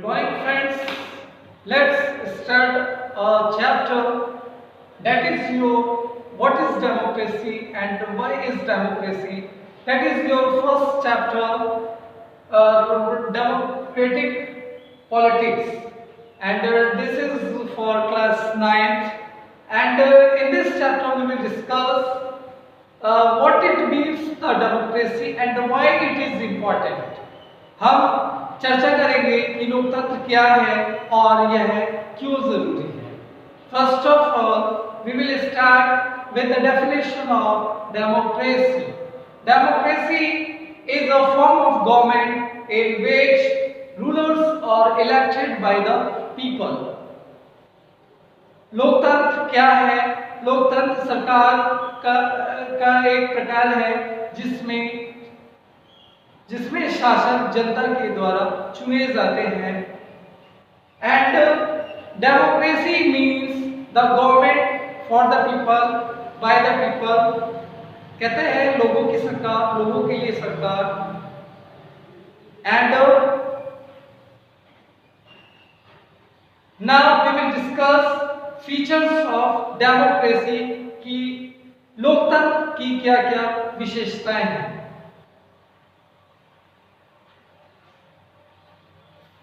morning, friends. Let's start a chapter that is your what is democracy and why is democracy. That is your first chapter, democratic politics, and this is for class 9th. And in this chapter, we will discuss what it means the democracy and why it is important. हम चर्चा करेंगे कि लोकतंत्र क्या है और यह क्यों जरूरी है. First of all we will start with the definition of democracy. Democracy is a form of government in which rulers are elected by the people. लोकतंत्र क्या है? लोकतंत्र सरकार का एक प्रकार है जिसमें शासक जनता के द्वारा चुने जाते हैं. And democracy means the government for the people by the people. कहते हैं लोगों की सरकार, लोगों के लिए सरकार. And now we will discuss features of democracy की लोकतंत्र की क्या-क्या विशेषताएं हैं.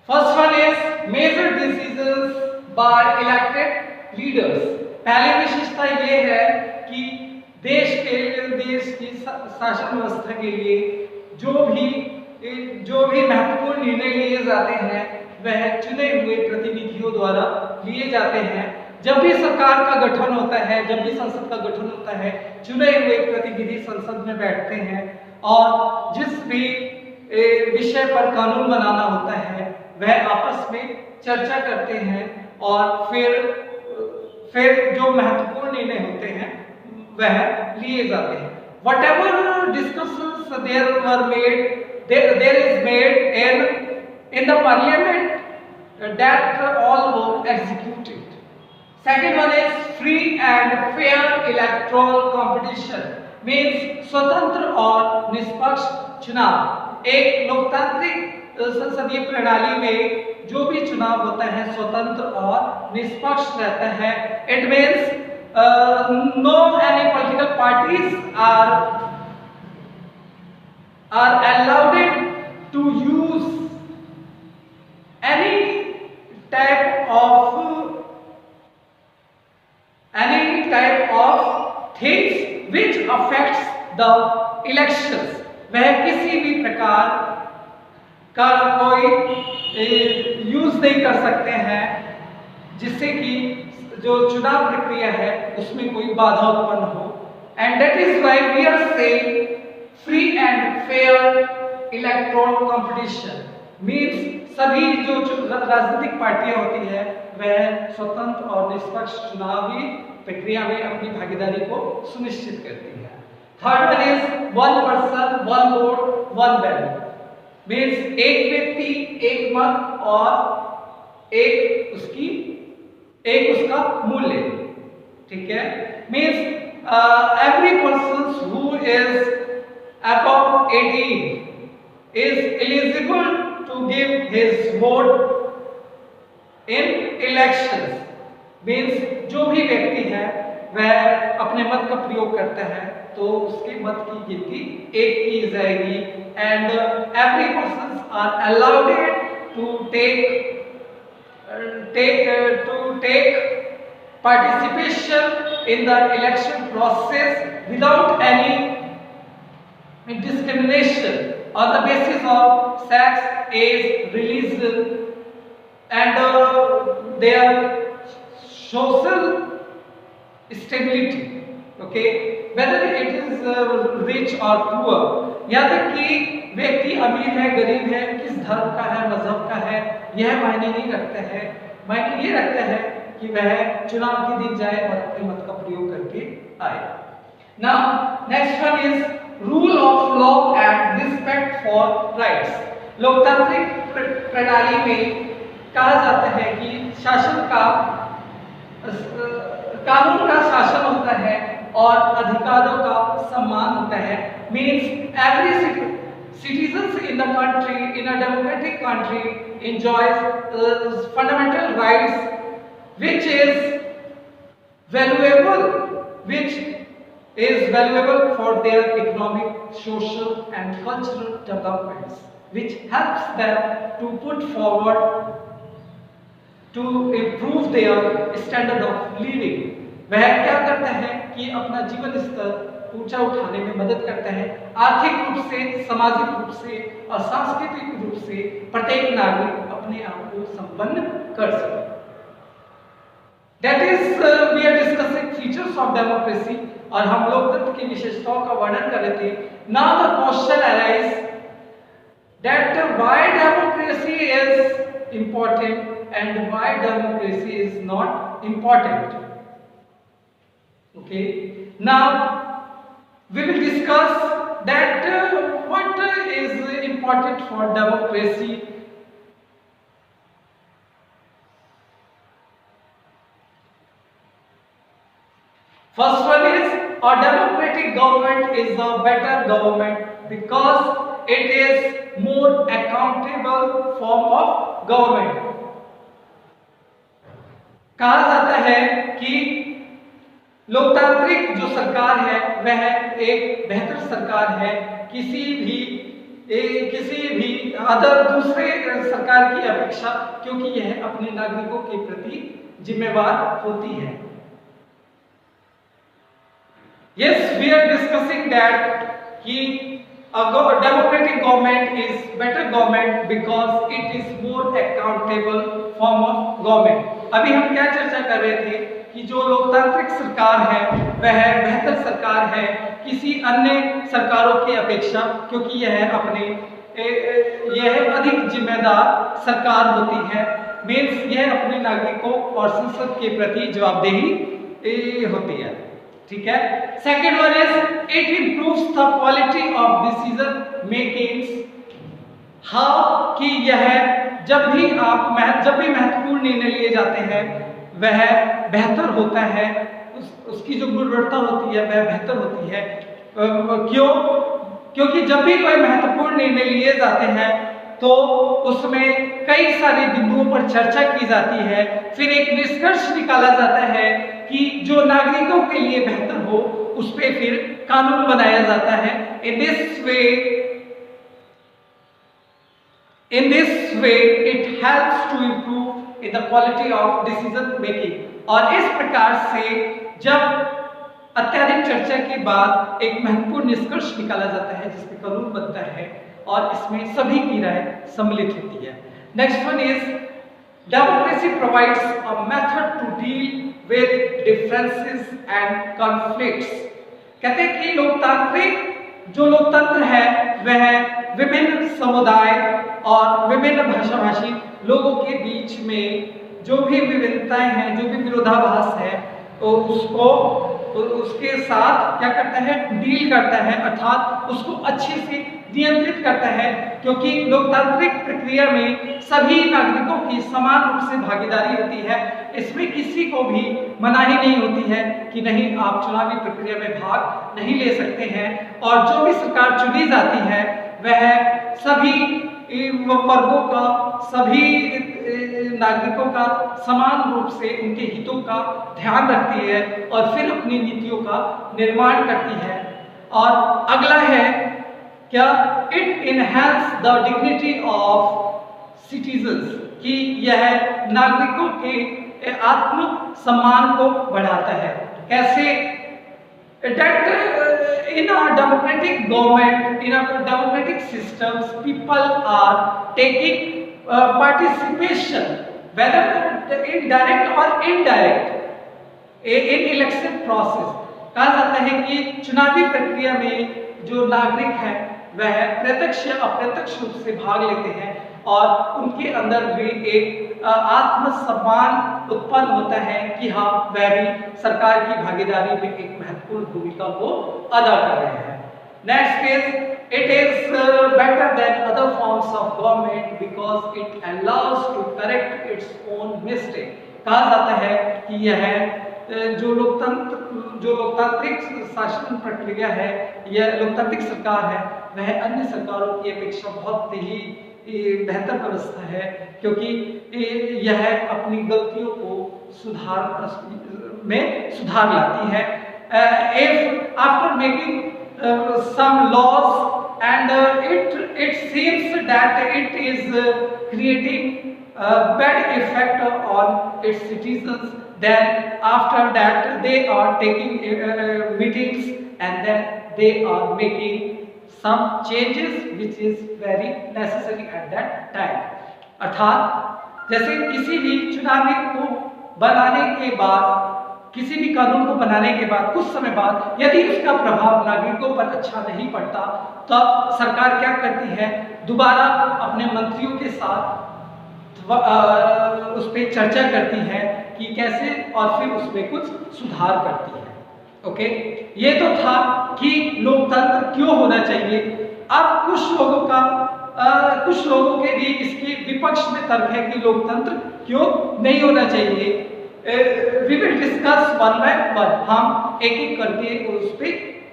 First one is major decisions by elected leaders. पहली विशेषता ये है कि देश की शासन व्यवस्था के लिए जो भी महत्वपूर्ण निर्णय लिए जाते हैं वह चुने हुए प्रतिनिधियों द्वारा लिए जाते हैं. जब भी सरकार का गठन होता है, जब भी संसद का गठन होता है, चुने हुए प्रतिनिधि संसद में बैठते हैं और जिस भी विषय पर कानून बनाना होता है वह आपस में चर्चा करते हैं और फिर जो महत्वपूर्ण निर्णय होते हैं वह लिए जाते हैं. Whatever discussions there were made, there is made in the parliament that all were executed. Second one is free and fair electoral competition, means स्वतंत्र और निष्पक्ष चुनाव. एक लोकतांत्रिक संसदीय प्रणाली में जो भी चुनाव होता है स्वतंत्र और निष्पक्ष रहता है. It means no any political parties are allowed to use any type of things which affects the elections. वह किसी भी प्रकार का कोई यूज नहीं कर सकते हैं जिससे कि जो चुनाव प्रक्रिया है उसमें कोई बाधा उत्पन्न हो. And that is why we are saying free and fair electoral competition. Means सभी जो राजनीतिक पार्टियां होती है वह स्वतंत्र और निष्पक्ष चुनावी प्रक्रिया में अपनी भागीदारी को सुनिश्चित करती है. Third one is one person one vote one ballot. Means एक व्यक्ति एक मत और एक उसका मूल्य. ठीक है. Means every person who is above 18 is eligible to give his vote in elections. Means जो भी व्यक्ति है वह अपने मत का प्रयोग करता है तो उसके मत की गिनती एक की जाएगी. And every person are allowed to take participation in the election process without any discrimination on the basis of sex, age, religion and their social stability. Okay, whether it is rich or poor. यहाँ तक कि व्यक्ति अमीर है गरीब है, किस धर्म का है मजहब का है यह मायने नहीं रखता है. मायने ये रखता है कि वह चुनाव के दिन जाए और अपने मत का प्रयोग करके आए. Now next one is rule of law and respect for rights. लोकतांत्रिक प्रणाली में कहा जाता है कि कानून का शासन होता है और अधिकारों का सम्मान होता है. Means every citizens in the country, in a democratic country, enjoys fundamental rights which is valuable, which is valuable for their economic, social and cultural developments, which helps them to put forward to improve their standard of living. वह क्या करते हैं कि अपना जीवन स्तर ऊंचा उठाने में मदद करते हैं, आर्थिक रूप से, सामाजिक रूप से और सांस्कृतिक रूप से प्रत्येक नागरिक अपने आप को संपन्न कर सके। That is we are discussing features of democracy, और हम लोकतंत्र की विशेषताओं का वर्णन कर रहे थे। Now the question arises that why democracy is important and why democracy is not important. Okay, now we will discuss that what is important for democracy. First one is a democratic government is a better government because it is more accountable form of government. कहा जाता है कि लोकतांत्रिक जो सरकार है वह एक बेहतर सरकार है किसी भी अदर दूसरे सरकार की अपेक्षा, क्योंकि यह अपने नागरिकों के प्रति जिम्मेवार होती है। Yes, we are discussing that कि a democratic government is better government because it is more accountable form of government. अभी हम क्या चर्चा कर रहे थे कि जो लोकतांत्रिक सरकार है वह बेहतर सरकार है किसी अन्य सरकारों की अपेक्षा, क्योंकि यह अधिक जिम्मेदार सरकार होती है। मीन्स यह अपने नागरिकों और संसद के प्रति जवाबदेही होती है। ठीक है। Second one is it improves the quality of decision making. How कि यह जब भी महत्वपूर्ण निर्णय लिए जाते हैं वह बेहतर होता है, उसकी जो गुणवत्ता होती है वह बेहतर होती है। क्योंकि जब भी कोई महत्वपूर्ण निर्णय लिए जाते हैं तो उसमें कई सारे बिंदुओं पर चर्चा की जाती है, फिर एक निष्कर्ष निकाला जाता है कि जो नागरिकों के लिए बेहतर हो उस पे फिर कानून बनाया जाता है। In this way it helps to improve in the quality of decision making। और इस प्रकार से जब अत्यधिक चर्चा के बाद एक महत्वपूर्ण निष्कर्ष निकाला जाता है जिसपे कानून बनता है और इसमें सभी की राय सम्मिलित होती है। Next one is democracy provides a method to deal with differences and conflicts. कहते हैं कि लोकतंत्र है वह विभिन्न समुदाय और विभिन्न भाषाभाषी लोगों के बीच में जो भी विभिन्नताएं हैं, जो भी विरोधाभास है, तो उसके साथ क्या करता है, डील करता है, अर्थात उसको अच्छे से नियंत्रित करता है। क्योंकि लोकतांत्रिक प्रक्रिया में सभी नागरिकों की समान रूप से भागीदारी होती है, इसमें किसी को भी मनाही नहीं होती है कि नहीं आप चुनावी प्रक्रिया में भाग नहीं ले सकते हैं। और जो भी सरकार चुनी जाती है वह सभी वर्गों का, सभी नागरिकों का समान रूप से उनके हितों का ध्यान रखती है और फिर अपनी नीतियों का निर्माण करती है। और अगला है क्या, it enhance the dignity of citizens, कि यह नागरिकों के आत्म सम्मान को बढ़ाता है। कैसे? that in a democratic government, in a democratic systems, people are taking participation, whether in direct or indirect, in election process। कहा जाता है कि चुनावी प्रक्रिया में जो नागरिक है वह प्रत्यक्ष या अप्रत्यक्ष रूप से भाग लेते हैं और उनके अंदर भी एक आत्मसम्मान उत्पन्न होता है कि हाँ वह भी सरकार की भागीदारी में एक महत्वपूर्ण भूमिका को अदा कर रहे हैं। Next is it is better than other forms of government because it allows to correct its own mistake. कहा जाता है कि यह जो लोकतांत्रिक शासन प्रक्रिया है, यह लोकतांत्रिक सरकार है, वह अन्य सरकारों की अपेक्षा बहुत ही बेहतर व्यवस्था है, क्योंकि यह अपनी गलतियों को सुधार लाती है। If after making some laws and it seems that it is creating a bad effect on its citizens, then after that they are taking meetings and then they are making some changes which is very necessary at that time. अर्थात जैसे किसी भी चुनावी को बनाने के बाद, किसी भी कानून को बनाने के बाद कुछ समय बाद यदि उसका प्रभाव नागरिकों पर अच्छा नहीं पड़ता, तब सरकार क्या करती है, दोबारा अपने मंत्रियों के साथ उस पर चर्चा करती है कि कैसे, और फिर उसमें कुछ सुधार करती है। ओके, ये तो था कि लोकतंत्र क्यों होना चाहिए। अब कुछ लोगों के भी इसके विपक्ष में तर्क है कि लोकतंत्र क्यों नहीं होना चाहिए। We will discuss one by one, हम एक एक करके उस पर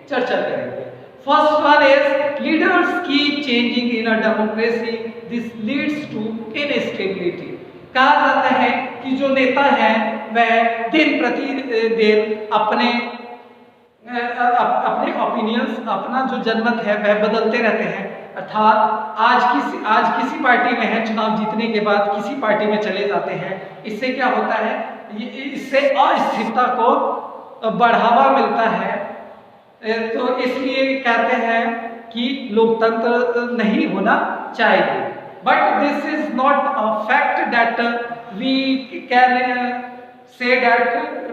चर्चा करेंगे। First one is leaders keep changing in a democracy, this leads to instability. कहा जाता है कि जो नेता है वह दिन प्रतिदिन अपने ओपिनियंस, अपना जो जनमत है वह बदलते रहते हैं। अर्थात आज किसी पार्टी में है, चुनाव जीतने के बाद किसी पार्टी में चले जाते हैं। इससे क्या होता है, इससे अस्थिरता को बढ़ावा मिलता है। तो इसलिए कहते हैं कि लोकतंत्र नहीं होना चाहिए। But this is not a fact that we can say that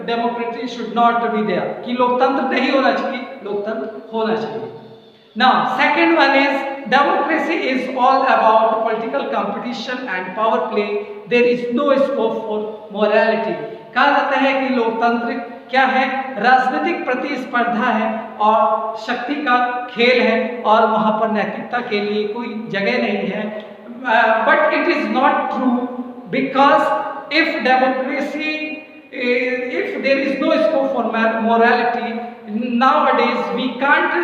democracy should not be there, कि लोकतंत्र नहीं होना चाहिए, लोकतंत्र होना चाहिए। Now second one is democracy is all about political competition and power play, there is no scope for morality। कहा जाता है कि लोकतंत्र क्या है, राजनीतिक प्रतिस्पर्धा है और शक्ति का खेल है, और वहां पर नैतिकता के लिए कोई जगह नहीं है। But it is not true, because if democracy, if there is no scope for morality, nowadays we can't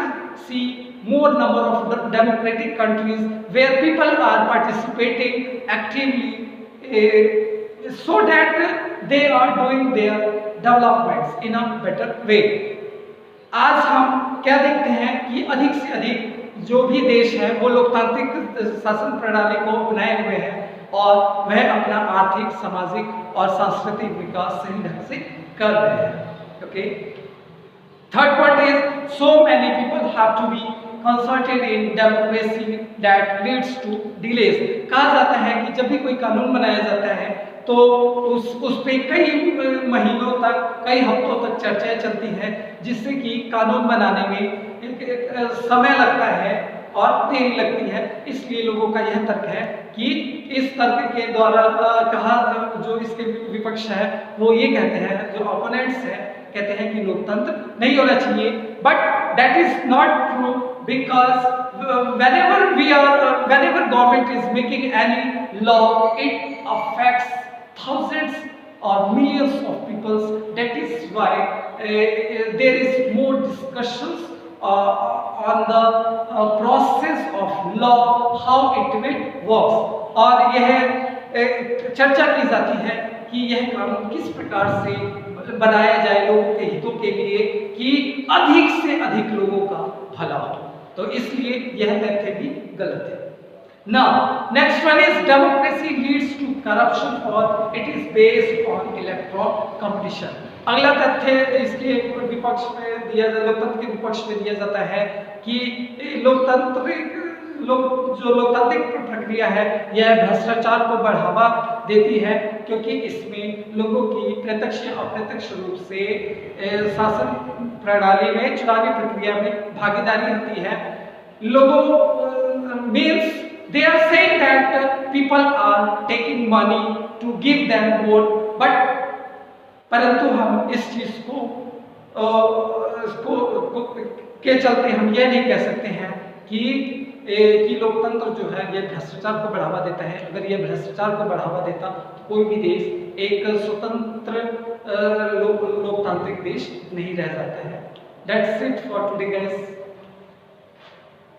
see more number of democratic countries where people are participating actively, so that they are doing their developments in a better way। आज हम क्या देखते हैं कि अधिक से अधिक जो भी देश है वो लोकतांत्रिक शासन प्रणाली को अपनाए हुए हैं और वह अपना आर्थिक, सामाजिक और सांस्कृतिक विकास सही ढंग से कर रहे हैं। Okay, third point is so many people have to be consulted in democracy that leads to delays। कहा जाता है कि जब भी कोई कानून बनाया जाता है तो उस पे कई महीनों तक, कई हफ्तों तक चर्चाएं चलती हैं, जिससे कि कानून बनाने में समय लगता है और देरी लगती है। इसलिए लोगों का यह तर्क है कि इस तर्क के द्वारा कहा, जो इसके विपक्ष है वो ये कहते हैं, जो ओपोनेंट्स हैं कहते हैं कि लोकतंत्र नहीं होना चाहिए। But that is not true, because whenever government is making any law, it affects thousands or millions of people. That is why there is more discussions on the process of law, how it will works। और यह चर्चा की जाती है कि यह कानून किस प्रकार से बनाया जाए लोगों के हितों के लिए, कि अधिक से अधिक लोगों का भला हो। तो इसलिए यह तथ्य भी गलत है। Now next one is democracy leads to corruption और it is based on electoral competition. अगला तथ्य इसके विपक्ष में दिया, लोकतंत्र के विपक्ष में दिया जाता है कि जो लोकतांत्रिक प्रक्रिया है यह भ्रष्टाचार को बढ़ावा देती है, क्योंकि इसमें लोगों की प्रत्यक्ष या अप्रत्यक्ष रूप से शासन प्रणाली में, चुनावी प्रक्रिया में भागीदारी होती है। लोगों means they are saying that people are taking money to give them vote, but परंतु हम इस चीज को के चलते हम यह नहीं कह सकते हैं कि लोकतंत्र जो है ये भ्रष्टाचार को बढ़ावा देता है। अगर ये भ्रष्टाचार को बढ़ावा देता तो कोई भी देश एक स्वतंत्र लोकतांत्रिक देश नहीं रह जाता है। That's it for today guys।